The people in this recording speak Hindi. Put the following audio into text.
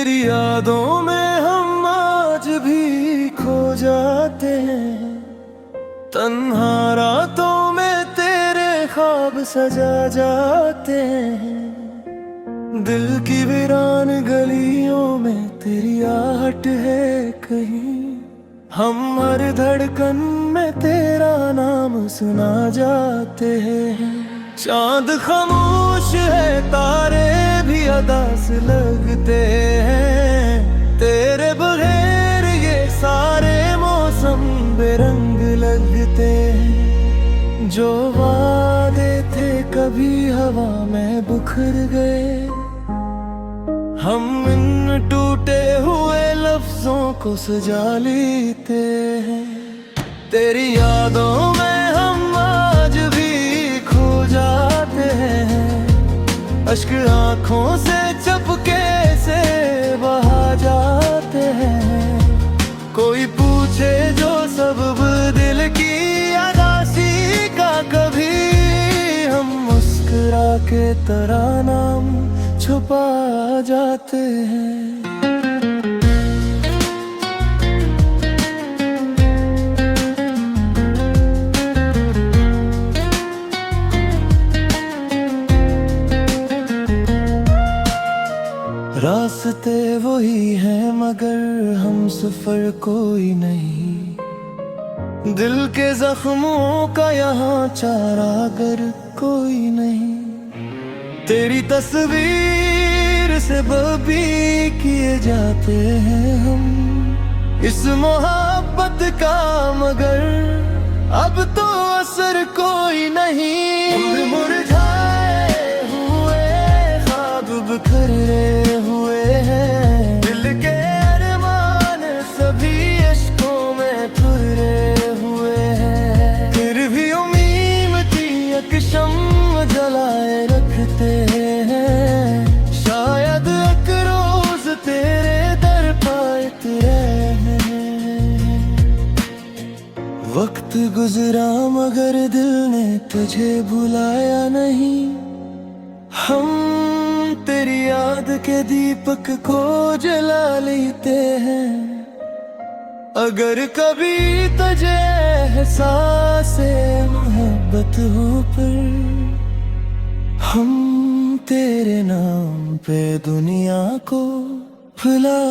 तेरी यादों में हम आज भी खो जाते हैं, तन्हा रातों में तेरे ख्वाब सजा जाते हैं। दिल की वीरान गलियों में तेरी आहट है कहीं, हम हर धड़कन में तेरा नाम सुना जाते हैं। चांद खामोश है, तारे भी अदास लगते हैं, तेरे बगैर ये सारे मौसम बेरंग लगते हैं। जो वादे थे कभी हवा में बिखर गए, हम इन टूटे हुए लफ्जों को सजा लेते हैं। तेरी यादों में हम आज भी खो जाते हैं, अश्क आँखों से चपके से बहा जाते हैं। कोई पूछे जो सबब दिल की अदासी का, कभी हम मुस्कुरा के तरानाम छुपा जाते हैं। रास्ते वही हैं मगर हम सफर कोई नहीं, दिल के जख्मों का यहाँ चारागर कोई नहीं। तेरी तस्वीर से बबी किए जाते हैं हम, इस मोहब्बत का मगर अब तो असर कोई नहीं। मुरझाए हुए ख्वाब बिखरे हुए हैं, दिल के अरमान सभी इश्कों में तुरे हुए हैं। फिर भी उम्मीद एक शम्म जलाए रखते हैं, शायद एक रोज तेरे दर पर उतरे हैं। वक्त गुजरा मगर दिल ने तुझे भुलाया नहीं, हम तेरी याद के दीपक को जला लेते हैं। अगर कभी तुझे एहसास मोहब्बत हो पर, हम तेरे नाम पे दुनिया को भुला